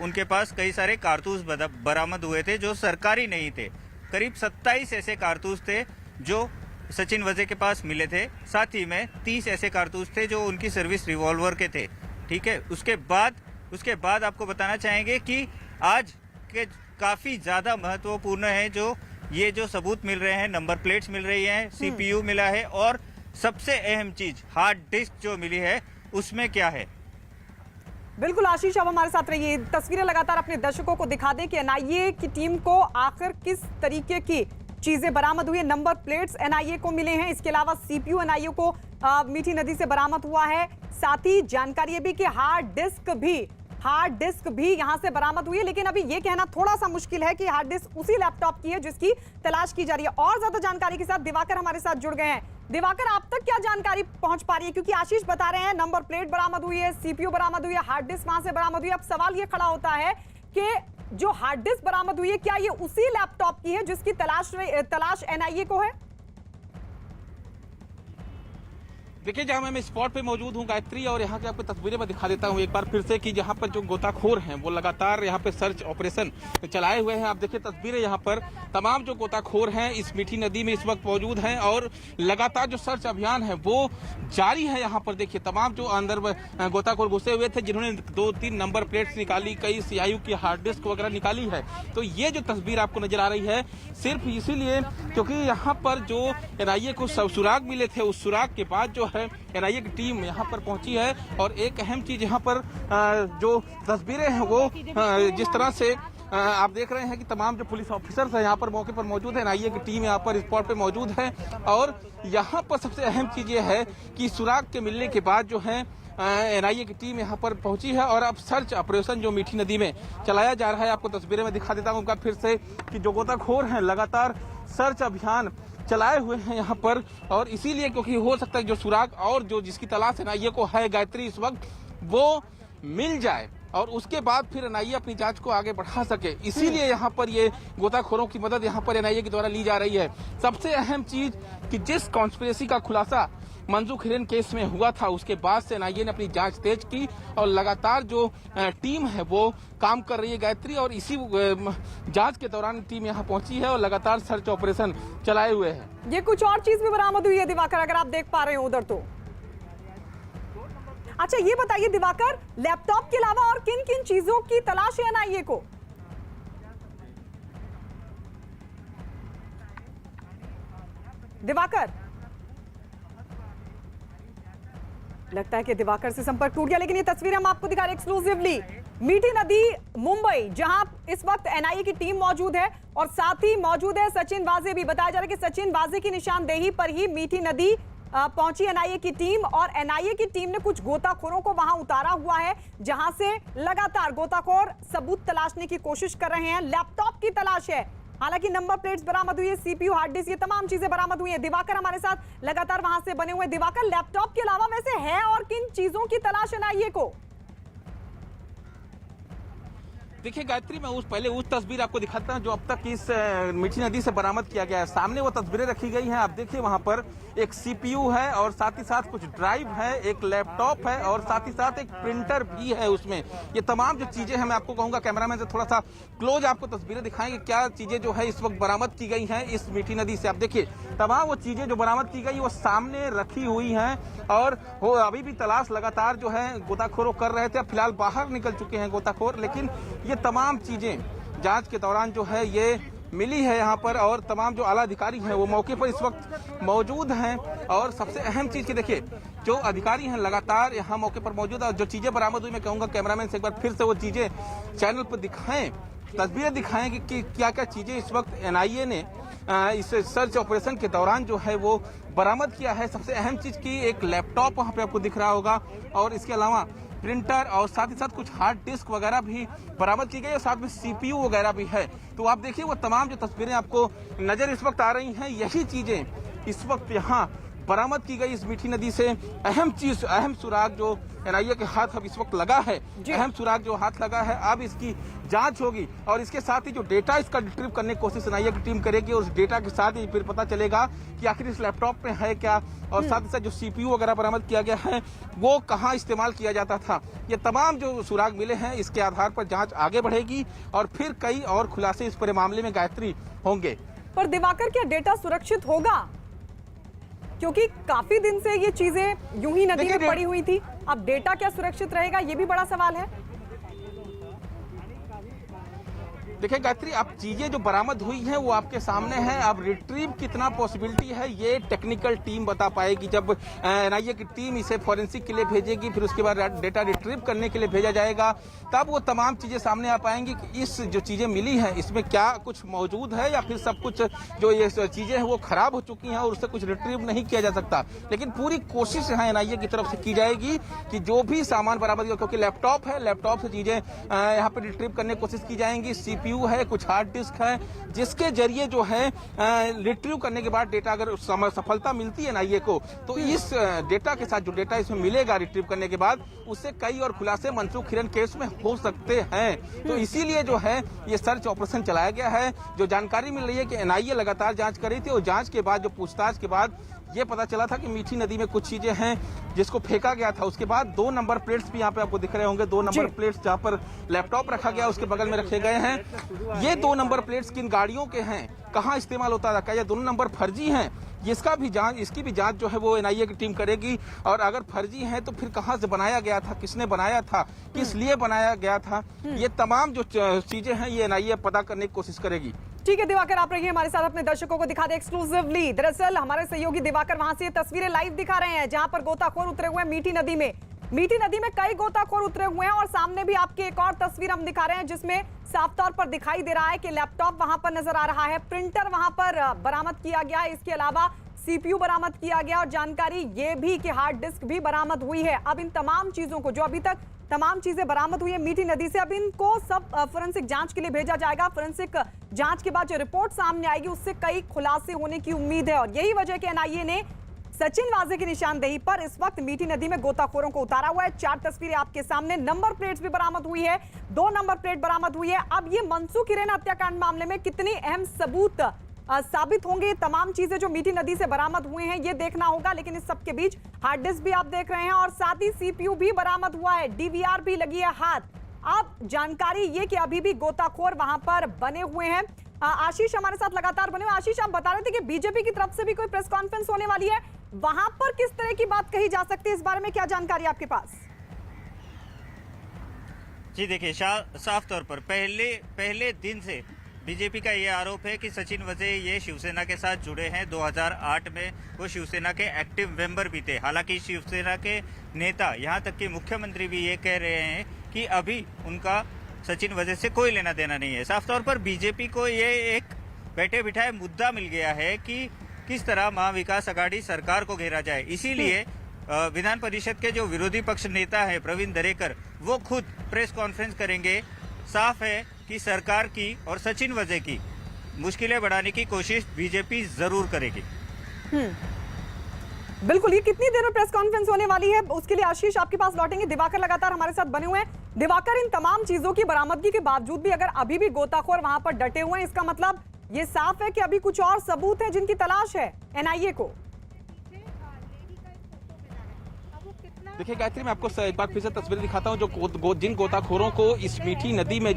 उनके पास कई सारे कारतूस बरामद हुए थे जो सरकारी नहीं थे। करीब 27 ऐसे कारतूस थे जो सचिन वाजे के पास मिले थे। साथ ही में 30 ऐसे कारतूस थे जो उनकी सर्विस रिवॉल्वर के थे। ठीक है, उसके बाद आपको बताना चाहेंगे कि आज के काफी ज्यादा महत्वपूर्ण है जो ये जो सबूत मिल रहे हैं, नंबर प्लेट्स मिल रही हैं, CPU मिला है और सबसे अहम चीज हार्ड डिस्क जो मिली है उसमें क्या है। बिल्कुल आशीष, अब हमारे साथ रहिए। तस्वीरें लगातार अपने दर्शकों को दिखा दें कि एनआईए की टीम को आखिर किस तरीके की चीजें बरामद हुई है। नंबर प्लेट्स एनआईए को मिले हैं, इसके अलावा CPU एनआईए को मीठी नदी से बरामद हुआ है। साथ ही जानकारी भी कि हार्ड डिस्क भी यहां से बरामद हुई है। लेकिन अभी ये कहना थोड़ा सा मुश्किल है कि हार्ड डिस्क उसी लैपटॉप की है जिसकी तलाश की जा रही है। और ज्यादा जानकारी के साथ दिवाकर हमारे साथ जुड़ गए हैं। दिवाकर, आप तक क्या जानकारी पहुंच पा रही है? क्योंकि आशीष बता रहे हैं नंबर प्लेट बरामद हुई है, CPU बरामद हुई है, हार्ड डिस्क वहां से बरामद हुई है। अब सवाल ये खड़ा होता है कि जो हार्ड डिस्क बरामद हुई है क्या ये उसी लैपटॉप की है जिसकी तलाश एनआईए को है? देखिए, जहां मैं स्पॉट पे मौजूद हूं गायत्री, और यहाँ की आपको तस्वीरें मैं दिखा देता हूं एक बार फिर से कि जहां पर जो गोताखोर हैं वो लगातार यहाँ पे सर्च ऑपरेशन चलाए हुए हैं। आप देखिए तस्वीरें, यहाँ पर तमाम जो गोताखोर हैं इस मीठी नदी में इस वक्त मौजूद हैं और लगातार जो सर्च अभियान है वो जारी है। यहाँ पर देखिए तमाम जो अंदर गोताखोर घुसे हुए थे जिन्होंने 2-3 नंबर प्लेट्स निकाली, कई CIU की हार्ड डिस्क वगैरह निकाली है। तो ये जो तस्वीर आपको नजर आ रही है सिर्फ इसीलिए क्योंकि यहाँ पर जो एनआईए को सुराग मिले थे, उस सुराग के बाद जो है एनआईए की टीम यहाँ पर पहुंची है। और एक अहम चीज यहाँ पर जो तस्वीरें हैं वो जिस तरह से आप देख रहे हैं कि तमाम जो पुलिस ऑफिसर्स हैं यहाँ पर मौके पर मौजूद है, एनआईए की टीम यहाँ पर स्पॉट पे मौजूद है। और यहाँ पर सबसे अहम चीज ये है कि सुराग के मिलने के बाद जो है एनआईए की टीम यहाँ पर पहुंची है और अब सर्च ऑपरेशन जो मीठी नदी में चलाया जा रहा है। आपको तस्वीरें में दिखा देता हूँ एक बार फिर से कि जो गोताखोर हैं लगातार सर्च अभियान चलाए हुए हैं यहाँ पर। और इसीलिए क्योंकि हो सकता है जो सुराग और जो जिसकी तलाश एनआईए को है गायत्री इस वक्त वो मिल जाए और उसके बाद फिर एनआईए अपनी जांच को आगे बढ़ा सके, इसीलिए यहाँ पर ये गोताखोरों की मदद यहाँ पर एनआईए के द्वारा ली जा रही है। सबसे अहम चीज कि जिस कॉन्स्पिरेसी का खुलासा मंजू हिरेन केस में हुआ था उसके बाद से एनआईए ने अपनी जांच तेज की और लगातार जो टीम है वो काम कर रही है गायत्री। और इसी जांच के दौरान टीम यहाँ पहुंची है और लगातार सर्च ऑपरेशन चलाए हुए हैं। ये कुछ और चीज भी बरामद हुई है दिवाकर, अगर आप देख पा रहे हो उधर तो? अच्छा ये बताइए दिवाकर, लैपटॉप के अलावा और किन किन चीजों की तलाश है एनआईए को? दिवाकर, लगता है कि दिवाकर से संपर्क टूट गया, लेकिन ये तस्वीरें हम आपको दिखा रहे हैं एक्सक्लूसिवली मीठी नदी मुंबई, जहां इस वक्त एनआईए की टीम मौजूद है और साथ ही मौजूद है सचिन वाजे भी। बताया जा रहा है कि सचिन वाजे की निशानदेही पर ही मीठी नदी पहुंची एनआईए की टीम और एनआईए की टीम ने कुछ गोताखोरों को वहां उतारा हुआ है जहां से लगातार गोताखोर सबूत तलाशने की कोशिश कर रहे हैं। लैपटॉप की तलाश है, हालांकि नंबर प्लेट्स बरामद हुई है, CPU, हार्ड डिस्क, ये तमाम चीजें बरामद हुई है। दिवाकर हमारे साथ लगातार वहां से बने हुए। दिवाकर, लैपटॉप के अलावा वैसे है और किन चीजों की तलाश एनआईए को? देखिए गायत्री, मैं पहले उस तस्वीर आपको दिखाता हूं जो अब तक इस मीठी नदी से बरामद किया गया है। सामने वो तस्वीरें रखी गई हैं, आप देखिए वहां पर एक CPU है और साथ ही साथ कुछ ड्राइव है, एक लैपटॉप है और साथ ही साथ एक प्रिंटर भी है उसमें। ये तमाम जो चीजें हैं, मैं आपको कहूंगा कैमरामैन से थोड़ा सा क्लोज आपको तस्वीरें दिखाएंगे क्या चीजें जो है इस वक्त बरामद की गई हैं इस मीठी नदी से। आप देखिए तमाम वो चीजें जो बरामद की गई वो सामने रखी हुई हैं और वो अभी भी तलाश लगातार जो है गोताखोरों कर रहे थे। फिलहाल बाहर निकल चुके हैं गोताखोर, लेकिन ये तमाम चीजें जांच के दौरान जो है ये मिली है यहाँ पर और तमाम जो आला अधिकारी हैं वो मौके पर इस वक्त मौजूद हैं। और सबसे अहम चीज की देखिए जो अधिकारी हैं लगातार यहाँ मौके पर मौजूद है और जो चीजें बरामद हुई मैं कहूँगा कैमरामैन से एक बार फिर से वो चीजें चैनल पर दिखाएं, तस्वीरें दिखाएं कि क्या क्या चीजें इस वक्त एनआईए ने इस सर्च ऑपरेशन के दौरान जो है वो बरामद किया है। सबसे अहम चीज की एक लैपटॉप वहाँ पे आपको दिख रहा होगा और इसके अलावा प्रिंटर और साथ ही साथ कुछ हार्ड डिस्क वगैरह भी बरामद की गई और साथ में CPU वगैरह भी है। तो आप देखिए वो तमाम जो तस्वीरें आपको नजर इस वक्त आ रही हैं, यही चीजें इस वक्त यहाँ बरामद की गई इस मीठी नदी से अहम चीज, अहम सुराग जो एनआईए के हाथ अब इस वक्त लगा है, अहम सुराग जो हाथ लगा है, अब इसकी जांच होगी और इसके साथ ही जो डेटा इसका रिट्रीव करने की कोशिश एनआईए की टीम करेगी और उस डेटा के साथ ही फिर पता चलेगा कि आखिर इस लैपटॉप में है क्या और साथ ही साथ जो सीपीयू वगैरह बरामद किया गया है वो कहाँ इस्तेमाल किया जाता था। ये तमाम जो सुराग मिले हैं इसके आधार पर जांच आगे बढ़ेगी और फिर कई और खुलासे इस पूरे मामले में गायत्री होंगे। पर दिवाकर, क्या डेटा सुरक्षित होगा? क्योंकि काफी दिन से ये चीजें यूं ही नदी में पड़ी हुई थी, अब डेटा क्या सुरक्षित रहेगा, ये भी बड़ा सवाल है। देखिए गायत्री, अब चीजें जो बरामद हुई हैं वो आपके सामने हैं। अब रिट्रीव कितना पॉसिबिलिटी है ये टेक्निकल टीम बता पाएगी। जब एनआईए की टीम इसे फॉरेंसिक के लिए भेजेगी, फिर उसके बाद डेटा रिट्रीव करने के लिए भेजा जाएगा, तब वो तमाम चीजें सामने आ पाएंगी कि इस जो चीजें मिली हैं इसमें क्या कुछ मौजूद है या फिर सब कुछ जो ये चीजें हैं वो खराब हो चुकी हैं और उससे कुछ रिट्रीव नहीं किया जा सकता। लेकिन पूरी कोशिश यहाँ एनआईए की तरफ से की जाएगी कि जो भी सामान बरामद हो, क्योंकि लैपटॉप है, लैपटॉप से चीजें यहाँ पे रिट्रीव करने की कोशिश की जाएंगी। सीपीयू है, कुछ हार्ड डिस्क है, जिसके जरिए जो है रिट्रीव करने के बाद डेटा अगर सफलता मिलती है एनआईए को तो इस डेटा के साथ जो डेटा इसमें मिलेगा रिट्रीव करने के बाद उससे कई और खुलासे मनसुख हिरन केस में हो सकते हैं। तो इसीलिए जो है ये सर्च ऑपरेशन चलाया गया है। जो जानकारी मिल रही है कि एनआईए लगातार जांच कर रही थी और जांच के बाद जो पूछताछ के बाद ये पता चला था कि मीठी नदी में कुछ चीजें हैं जिसको फेंका गया था। उसके बाद 2 नंबर प्लेट्स भी यहाँ पे आपको दिख रहे होंगे, 2 नंबर प्लेट्स जहाँ पर लैपटॉप रखा गया उसके बगल में रखे गए हैं। ये 2 नंबर प्लेट्स किन गाड़ियों के हैं, कहाँ इस्तेमाल होता था, क्या ये दोनों नंबर फर्जी हैं, इसकी भी जांच जो है वो एनआईए की टीम करेगी। और अगर फर्जी है तो फिर कहाँ से बनाया गया था, किसने बनाया था, किस लिए बनाया गया था, ये तमाम जो चीजें हैं ये एनआईए पता करने की कोशिश करेगी। ठीक है दिवाकर, आप रहिए हमारे साथ, अपने दर्शकों को दिखा दे एक्सक्लूसिवली। दरअसल हमारे सहयोगी दिवाकर वहां से तस्वीरें लाइव दिखा रहे हैं जहां पर गोताखोर उतरे हुए हैं मीठी नदी में। मीठी नदी में कई गोताखोर उतरे हुए हैं और सामने भी आपकी एक और तस्वीर हम दिखा रहे हैं जिसमें साफ तौर पर दिखाई दे रहा है कि लैपटॉप वहां पर नजर आ रहा है, प्रिंटर वहां पर बरामद किया गया है, इसके अलावा सीपीयू बरामद किया गया और जानकारी ये भी कि हार्ड डिस्क भी बरामद हुई है। अब इन तमाम चीजों को, जो अभी तक तमाम चीजें बरामद हुई है मीठी नदी से, अब इनको सब फोरेंसिक जांच के लिए भेजा जाएगा। फोरेंसिक जांच के बाद जो रिपोर्ट सामने आएगी उससे कई खुलासे होने की उम्मीद है और यही वजह कि एनआईए ने सचिन वाजे की निशानदेही पर इस वक्त मीठी नदी में गोताखोरों को उतारा हुआ है। 4 तस्वीरें आपके सामने, नंबर प्लेट्स भी बरामद हुई है, 2 नंबर प्लेट बरामद हुई है। अब ये मनसुख हिरेन हत्याकांड मामले में कितनी अहम सबूत साबित होंगे, तमाम चीजें जो मीठी नदी से बरामद हुए हैं ये देखना होगा। लेकिन इस सब के बीच हार्ड डिस्क भी आप देख रहे हैं और साथ ही सीपीयू भी बरामद हुआ है, डीवीआर भी लगी है हाथ। अब जानकारी ये कि अभी भी गोताखोर वहां पर बने हुए हैं। आशीष हमारे साथ लगातार बने हुए। आशीष, आप बता रहे थे कि बीजेपी की तरफ से भी कोई प्रेस कॉन्फ्रेंस होने वाली है, वहां पर किस तरह की बात कही जा सकती है, इस बारे में क्या जानकारी आपके पास? जी देखिए, साफ तौर पर पहले दिन से बीजेपी का ये आरोप है कि सचिन वजे ये शिवसेना के साथ जुड़े हैं। 2008 में वो शिवसेना के एक्टिव मेंबर भी थे। हालांकि शिवसेना के नेता, यहाँ तक कि मुख्यमंत्री भी ये कह रहे हैं कि अभी उनका सचिन वजे से कोई लेना देना नहीं है। साफ तौर पर बीजेपी को ये एक बैठे बिठाए मुद्दा मिल गया है कि किस तरह महाविकास आघाड़ी सरकार को घेरा जाए। इसीलिए विधान परिषद के जो विरोधी पक्ष नेता है प्रवीण दरेकर, वो खुद प्रेस कॉन्फ्रेंस करेंगे। साफ है कि सरकार की और सचिन वजे की मुश्किलें बढ़ाने की कोशिश बीजेपी जरूर करेगी। बिल्कुल, ये कितनी देर में प्रेस कॉन्फ्रेंस होने वाली है उसके लिए आशीष आपके पास लौटेंगे। दिवाकर लगातार हमारे साथ बने हुए हैं। दिवाकर, इन तमाम चीजों की बरामदगी के बावजूद भी अगर अभी भी गोताखोर वहां पर डटे हुए हैं, इसका मतलब ये साफ है कि अभी कुछ और सबूत है जिनकी तलाश है एनआईए को। देखिए गायत्री, मैं आपको एक बार फिर से तस्वीर दिखाता हूं जो जिन गोताखोरों को इस मीठी नदी में जो